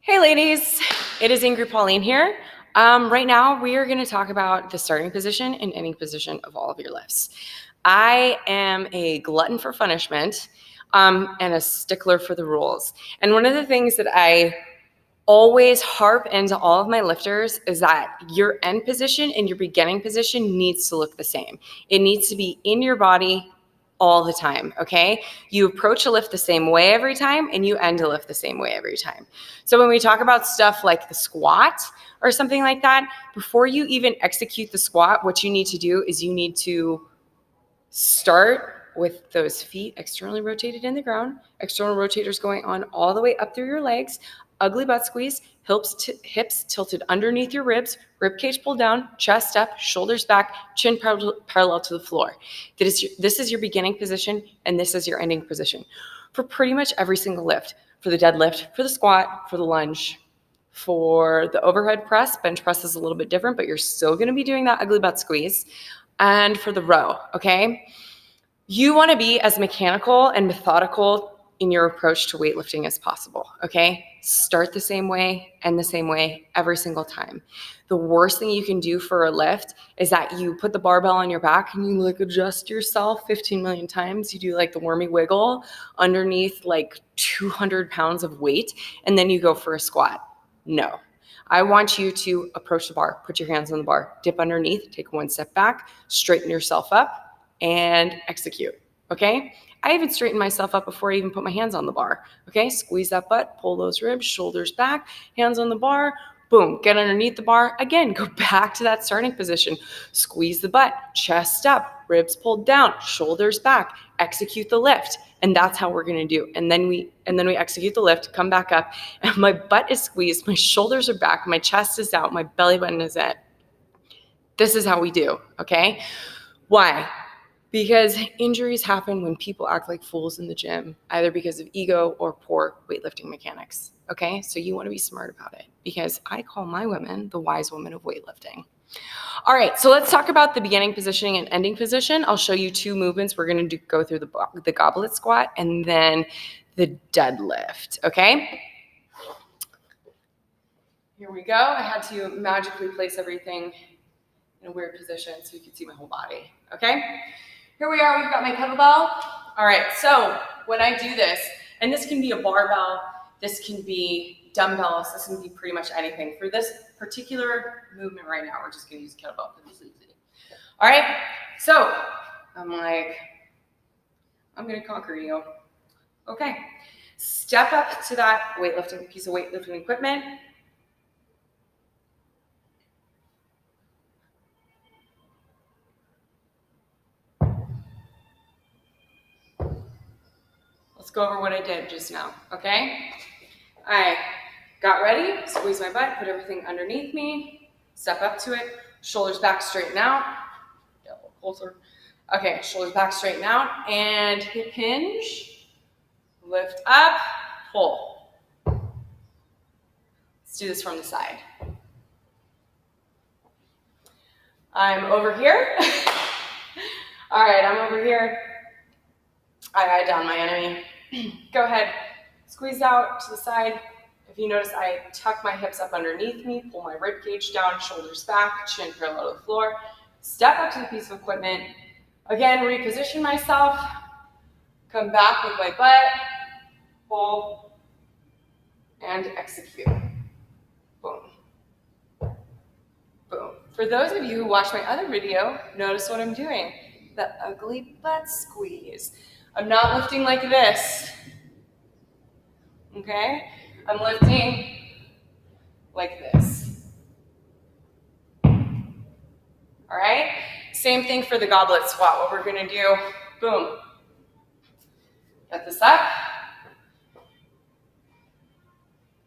Hey ladies, it is Ingrid Pauline here. Right now we are going to talk about the starting position and ending position of all of your lifts. I am a glutton for punishment and a stickler for the rules. And one of the things that I always harp into all of my lifters is that your end position and your beginning position needs to look the same. It needs to be in your body all the time, okay? You approach a lift the same way every time and you end a lift the same way every time. So when we talk about stuff like the squat or something like that, before you even execute the squat, what you need to do is you need to start with those feet externally rotated in the ground, external rotators going on all the way up through your legs, ugly butt squeeze, hips tilted underneath your ribs, rib cage pulled down, chest up, shoulders back, chin parallel to the floor. This is your beginning position, and this is your ending position for pretty much every single lift. For the deadlift, for the squat, for the lunge, for the overhead press. Bench press is a little bit different, but you're still going to be doing that ugly butt squeeze. And for the row, okay? You want to be as mechanical and methodical in your approach to weightlifting as possible, okay? Start the same way, end the same way every single time. The worst thing you can do for a lift is that you put the barbell on your back and you like adjust yourself 15 million times. You do like the wormy wiggle underneath like 200 pounds of weight, and then you go for a squat. No. I want you to approach the bar, put your hands on the bar, dip underneath, take one step back, straighten yourself up, and execute, okay? I even straighten myself up before I even put my hands on the bar, okay? Squeeze that butt, pull those ribs, shoulders back, hands on the bar, boom, get underneath the bar. Again, go back to that starting position. Squeeze the butt, chest up, ribs pulled down, shoulders back, execute the lift. And that's how we're gonna do. And then we execute the lift, come back up, and my butt is squeezed, my shoulders are back, my chest is out, my belly button is in. This is how we do, okay? Why? Because injuries happen when people act like fools in the gym, either because of ego or poor weightlifting mechanics. Okay, so you want to be smart about it, because I call my women the wise women of weightlifting. All right, so let's talk about the beginning positioning and ending position. I'll show you two movements. We're going to go through the goblet squat and then the deadlift. Okay, here we go. I had to magically place everything in a weird position so you can see my whole body. Okay. Here we are, we've got my kettlebell. All right, so when I do this, and this can be a barbell, this can be dumbbells, this can be pretty much anything. For this particular movement right now, we're just gonna use kettlebell because it's easy. All right, so I'm gonna conquer you. Okay, step up to that piece of weightlifting equipment. Let's go over what I did just now, okay? I got ready, squeeze my butt, put everything underneath me, step up to it, shoulders back, straighten out. Get a little closer. Okay, shoulders back, straighten out, and hip hinge, lift up, pull. Let's do this from the side. I'm over here. All right, I'm over here. I eye down my enemy. Go ahead, squeeze out to the side. If you notice, I tuck my hips up underneath me, pull my rib cage down, shoulders back, chin parallel to the floor. Step up to the piece of equipment. Again, reposition myself. Come back with my butt, pull, and execute. Boom. Boom. For those of you who watched my other video, notice what I'm doing. The ugly butt squeeze. I'm not lifting like this. Okay? I'm lifting like this. All right? Same thing for the goblet squat. What we're gonna do, boom. Get this up.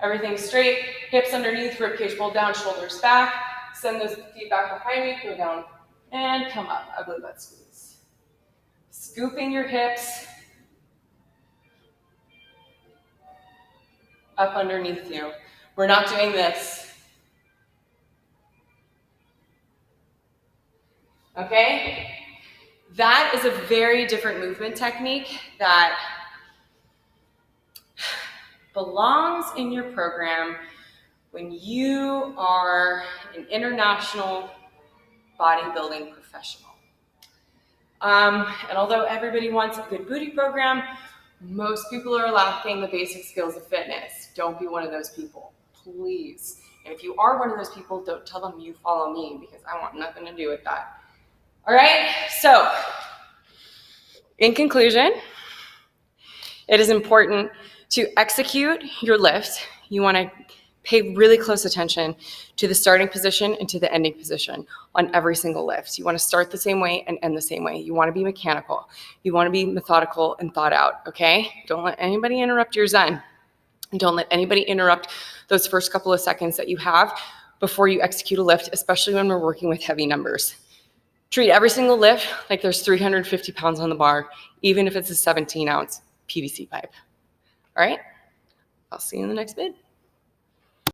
Everything straight, hips underneath, ribcage pulled down, shoulders back. Send those feet back behind me, go down and come up, ugly butt squeeze. Scooping your hips up underneath you. We're not doing this. Okay? That is a very different movement technique that belongs in your program when you are an international bodybuilding professional. And although everybody wants a good booty program, most people are lacking the basic skills of fitness. Don't be one of those people, please. And if you are one of those people, don't tell them you follow me, because I want nothing to do with that. All right, so in conclusion, it is important to execute your lift. You want to pay really close attention to the starting position and to the ending position on every single lift. You want to start the same way and end the same way. You want to be mechanical. You want to be methodical and thought out, okay? Don't let anybody interrupt your zen. And don't let anybody interrupt those first couple of seconds that you have before you execute a lift, especially when we're working with heavy numbers. Treat every single lift like there's 350 pounds on the bar, even if it's a 17-ounce PVC pipe. All right? I'll see you in the next vid.